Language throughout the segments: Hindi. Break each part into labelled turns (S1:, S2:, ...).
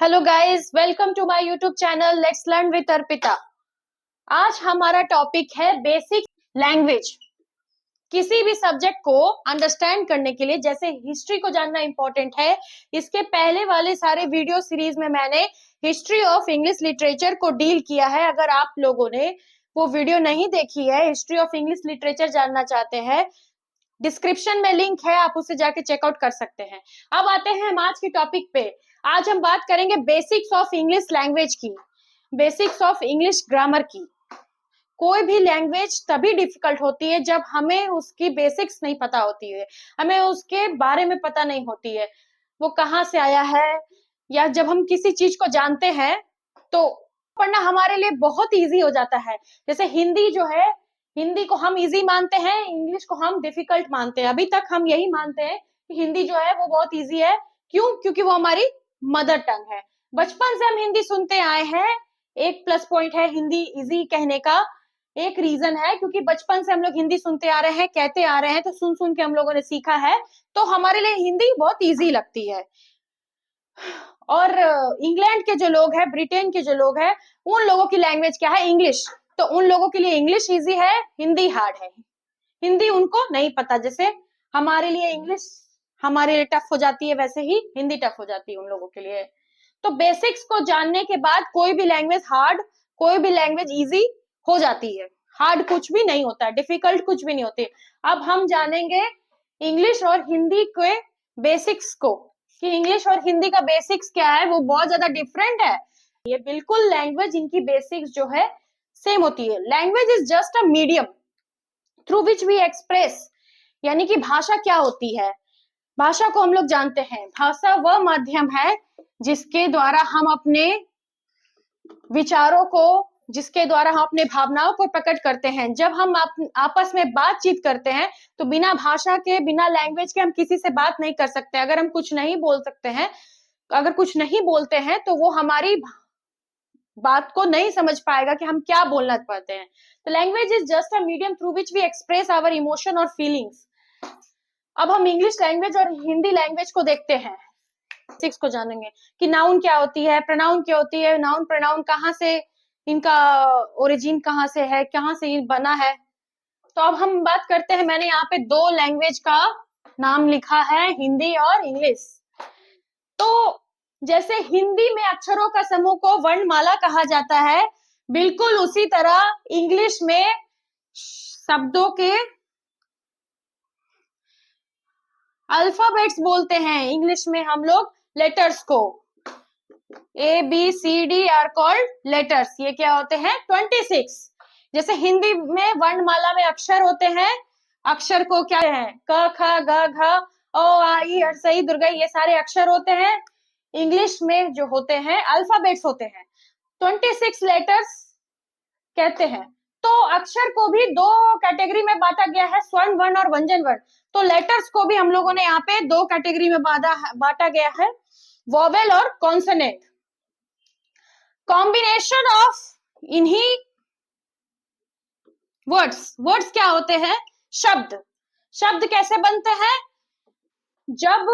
S1: Hello guys, welcome to my YouTube channel let's learn with Arpita. आज हमारा टॉपिक है बेसिक लैंग्वेज। किसी भी सब्जेक्ट को अंडरस्टैंड करने के लिए, जैसे हिस्ट्री को जानना इंपॉर्टेंट है, इसके पहले वाले सारे वीडियो सीरीज में मैंने हिस्ट्री ऑफ इंग्लिश लिटरेचर को डील किया है। अगर आप लोगों ने वो वीडियो नहीं देखी है, हिस्ट्री ऑफ इंग्लिश लिटरेचर जानना चाहते हैं, डिस्क्रिप्शन में लिंक है, आप उसे जाके चेकआउट कर सकते हैं। अब आते हैं हम आज के टॉपिक पे। आज हम बात करेंगे बेसिक्स ऑफ इंग्लिश लैंग्वेज की, बेसिक्स ऑफ इंग्लिश ग्रामर की। कोई भी लैंग्वेज तभी डिफिकल्ट होती है जब हमें उसकी बेसिक्स नहीं पता होती है, हमें उसके बारे में पता नहीं होती है, वो कहाँ से आया है। या जब हम किसी चीज को जानते हैं तो पढ़ना हमारे लिए बहुत इजी हो जाता है। जैसे हिंदी जो है, हिंदी को हम इजी मानते हैं, इंग्लिश को हम डिफिकल्ट मानते हैं। अभी तक हम यही मानते हैं कि हिंदी जो है वो बहुत इजी है। क्यों? क्योंकि वो हमारी मदर टंग है। बचपन से हम हिंदी सुनते आए हैं। एक प्लस पॉइंट है हिंदी इजी कहने का। एक रीजन है क्योंकि बचपन से हम लोग हिंदी सुनते आ रहे हैं, कहते आ रहे हैं, तो सुन सुन के हम लोगों ने सीखा है, तो हमारे लिए हिंदी बहुत इजी लगती है। और इंग्लैंड के जो लोग हैं, ब्रिटेन के जो लोग हैं, उन लोगों की लैंग्वेज क्या है? इंग्लिश। तो उन लोगों के लिए इंग्लिश इजी है, हिंदी हार्ड है। हिंदी उनको नहीं पता। जैसे हमारे लिए इंग्लिश हमारे लिए टफ हो जाती है, वैसे ही हिंदी टफ हो जाती है उन लोगों के लिए। तो बेसिक्स को जानने के बाद कोई भी लैंग्वेज हार्ड, कोई भी लैंग्वेज इजी हो जाती है। हार्ड कुछ भी नहीं होता है, डिफिकल्ट कुछ भी नहीं होती। अब हम जानेंगे इंग्लिश और हिंदी के बेसिक्स को, कि इंग्लिश और हिंदी का बेसिक्स क्या है। वो बहुत ज्यादा डिफरेंट है। ये बिल्कुल लैंग्वेज, इनकी बेसिक्स जो है सेम होती है। Language is just a medium through which we express, यानी कि भाषा क्या होती है? भाषा को हम लोग जानते हैं, भाषा वह माध्यम है जिसके द्वारा हम अपने विचारों को, जिसके द्वारा हम अपने भावनाओं को प्रकट करते हैं। जब हम आपस में बातचीत करते हैं तो बिना भाषा के, बिना लैंग्वेज के हम किसी से बात नहीं कर सकते। अगर हम कुछ नहीं बोल सकते हैं, अगर कुछ नहीं बोलते हैं, तो वो हमारी बात को नहीं समझ पाएगा कि हम क्या बोलना चाहते हैं। तो language is just a medium through which we express our emotion और फीलिंग्स। अब हम इंग्लिश लैंग्वेज और हिंदी लैंग्वेज को देखते हैं, सिक्स को जानेंगे कि नाउन क्या होती है, प्रोनाउन क्या होती है, नाउन प्रोनाउन कहाँ से, इनका ओरिजिन कहाँ से है, कहाँ से ये बना है। तो अब हम बात करते हैं, मैंने यहाँ पे दो लैंग्वेज का नाम लिखा है, हिंदी और इंग्लिश। तो जैसे हिंदी में अक्षरों का समूह को वर्णमाला कहा जाता है, बिल्कुल उसी तरह इंग्लिश में शब्दों के अल्फाबेट्स बोलते हैं। इंग्लिश में हम लोग लेटर्स को, A B C D are called letters. ये क्या होते हैं? 26। जैसे हिंदी में वर्णमाला में अक्षर होते हैं, अक्षर को क्या है? क ख ग घ ओ आ ई हर्षई दुर्गई, ये सारे अक्षर होते हैं। इंग्लिश में जो होते हैं अल्फाबेट्स होते हैं, 26 लेटर्स कहते हैं। तो अक्षर को भी दो कैटेगरी में बांटा गया है, स्वर्ण वर्ण और व्यंजन वर्ण। तो लेटर्स को भी हम लोगों ने यहाँ पे दो कैटेगरी में बांटा गया है, वोवेल और कॉन्सोनेंट। कॉम्बिनेशन ऑफ इन्हीं वर्ड्स, वर्ड्स क्या होते हैं? शब्द। शब्द कैसे बनते हैं? जब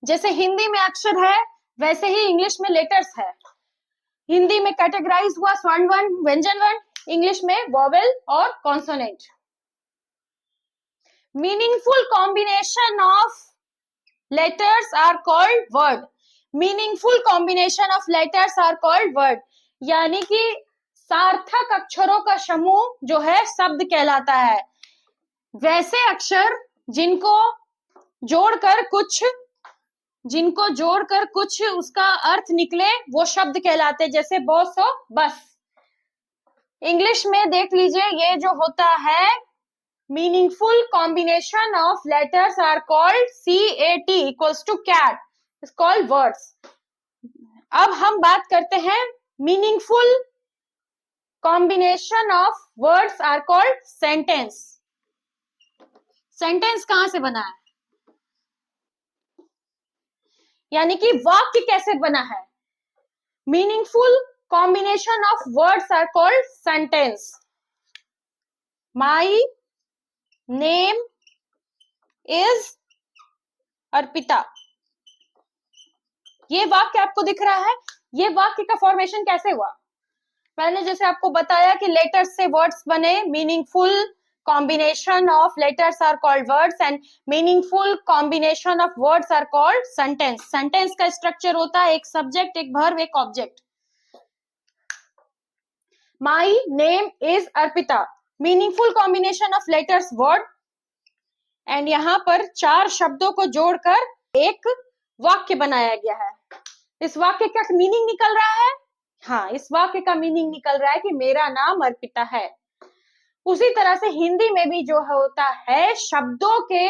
S1: जैसे हिंदी में अक्षर है, वैसे ही इंग्लिश में लेटर्स है। हिंदी में कैटेगराइज हुआ स्वर्ण वर्ण, व्यंजन वर्ण, इंग्लिश में वोवेल और consonant. Meaningful combination of letters are called word. Meaningful combination of letters are called word, यानी कि सार्थक अक्षरों का समूह जो है शब्द कहलाता है। वैसे अक्षर जिनको जोड़कर कुछ उसका अर्थ निकले, वो शब्द कहलाते हैं। जैसे बॉस हो बस। इंग्लिश में देख लीजिए, ये जो होता है meaningful combination of letters are called CAT equals to cat, is called words. अब हम बात करते हैं meaningful combination of words are called sentence. Sentence कहां से बना है, यानी कि वाक्य कैसे बना है? Meaningful combination of words are called sentence. My name is Arpita. ये वाक्य आपको दिख रहा है, ये वाक्य का फॉर्मेशन कैसे हुआ? मैंने जैसे आपको बताया कि लेटर्स से वर्ड्स बने, meaningful combination of letters are called words and meaningful combination of words are called sentence. sentence का स्ट्रक्चर होता है एक सब्जेक्ट, एक verb, एक object. My name is Arpita, meaningful combination of letters word, and यहाँ पर 4 शब्दों को जोड़कर एक वाक्य बनाया गया है. इस वाक्य का मीनिंग निकल रहा है, हाँ, इस वाक्य का मीनिंग निकल रहा है कि मेरा नाम अर्पिता है. उसी तरह से हिंदी में भी जो होता है, शब्दों के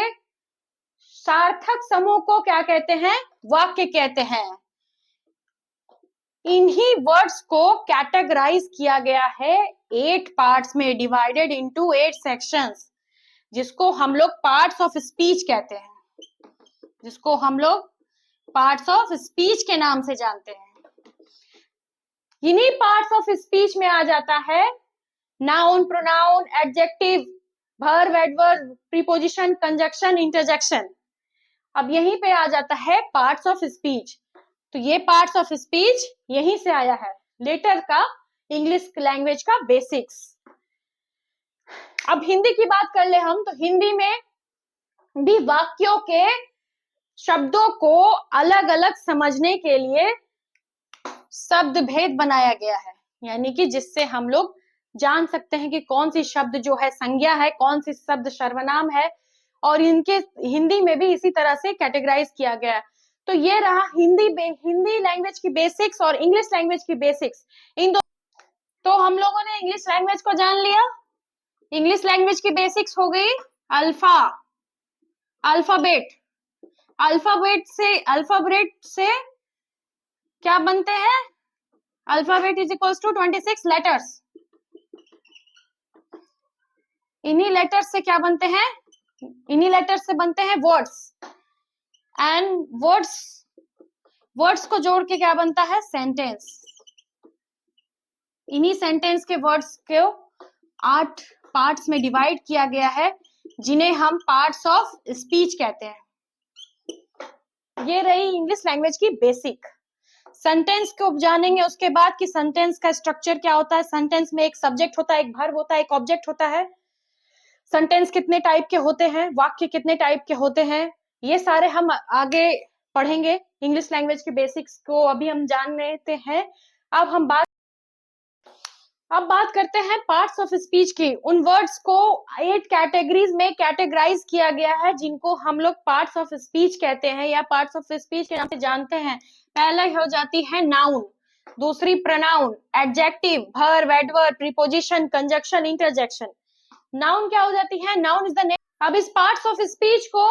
S1: सार्थक समूह को क्या कहते हैं? वाक्य कहते हैं. इन्हीं वर्ड्स को कैटेगराइज किया गया है 8 पार्ट्स में, डिवाइडेड इनटू 8 सेक्शंस, जिसको हम लोग पार्ट्स ऑफ स्पीच कहते हैं, जिसको हम लोग पार्ट्स ऑफ स्पीच के नाम से जानते हैं. इन्हीं पार्ट्स ऑफ स्पीच में आ जाता है noun, pronoun, adjective, verb, adverb, preposition, conjunction, interjection. अब यहीं पे आ जाता है पार्ट्स ऑफ स्पीच. तो ये पार्ट्स ऑफ स्पीच यहीं से आया है, लेटर का, इंग्लिश लैंग्वेज का बेसिक्स. अब हिंदी की बात कर ले हम, तो हिंदी में भी वाक्यों के शब्दों को अलग अलग समझने के लिए शब्द भेद बनाया गया है, यानी कि जिससे हम लोग जान सकते हैं कि कौन सी शब्द जो है संज्ञा है, कौन सी शब्द सर्वनाम है, और इनके हिंदी में भी इसी तरह से कैटेगराइज किया गया है. तो ये रहा हिंदी लैंग्वेज की बेसिक्स और इंग्लिश लैंग्वेज की बेसिक्स. इन दो, तो हम लोगों ने इंग्लिश लैंग्वेज को जान लिया. इंग्लिश लैंग्वेज की बेसिक्स हो गई अल्फा, अल्फाबेट. अल्फाबेट से क्या बनते हैं? Alphabet is equals to 26 letters. इन्हीं लेटर्स से क्या बनते हैं? इन्हीं लेटर्स से बनते हैं वर्ड्स, एंड वर्ड्स को जोड़ के क्या बनता है? सेंटेंस. इन्हीं सेंटेंस के वर्ड्स को 8 पार्ट्स में डिवाइड किया गया है, जिन्हें हम पार्ट्स ऑफ स्पीच कहते हैं. ये रही इंग्लिश लैंग्वेज की बेसिक. सेंटेंस को जानेंगे उसके बाद कि सेंटेंस का स्ट्रक्चर क्या होता है. सेंटेंस में एक सब्जेक्ट होता है, एक वर्ब होता है, एक ऑब्जेक्ट होता है. सेंटेंस कितने टाइप के होते हैं, वाक्य कितने टाइप के होते हैं, ये सारे हम आगे पढ़ेंगे. इंग्लिश लैंग्वेज के बेसिक्स को अभी हम जान लेते हैं. अब बात करते हैं पार्ट्स ऑफ स्पीच की. उन वर्ड्स को 8 कैटेगरीज में कैटेगराइज किया गया है, जिनको हम लोग पार्ट्स ऑफ स्पीच कहते हैं या पार्ट्स ऑफ स्पीच के नाम से जानते हैं. पहला हो जाती है नाउन, दूसरी pronoun, adjective, verb, adverb, preposition, conjunction, interjection. Noun क्या हो जाती है? Noun is the name. अब इस पार्ट्स ऑफ स्पीच को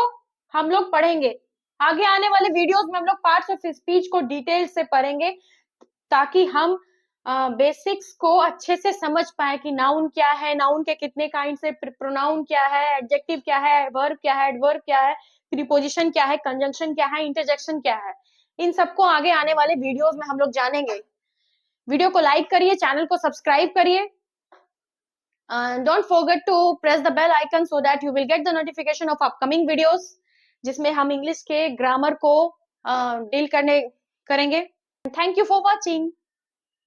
S1: हम लोग पढ़ेंगे. आगे आने वाले वीडियोस में हम लोग पार्ट्स ऑफ स्पीच को डिटेल से पढ़ेंगे, ताकि हम बेसिक्स को अच्छे से समझ पाए कि नाउन क्या है, नाउन के कितने काइंड से, प्रोनाउन क्या है, एडजेक्टिव क्या है, वर्ब क्या है, एडवर्ब क्या है, प्रीपोजिशन क्या है, कंजंक्शन क्या है, इंटरजेक्शन क्या है. इन सबको आगे आने वाले वीडियोस में हम लोग जानेंगे. वीडियो को लाइक करिए, चैनल को सब्सक्राइब करिए. Don't forget to press the bell icon so that you will get the notification of upcoming videos, जिसमें हम इंग्लिश के ग्रामर को डील करेंगे. Thank you for watching.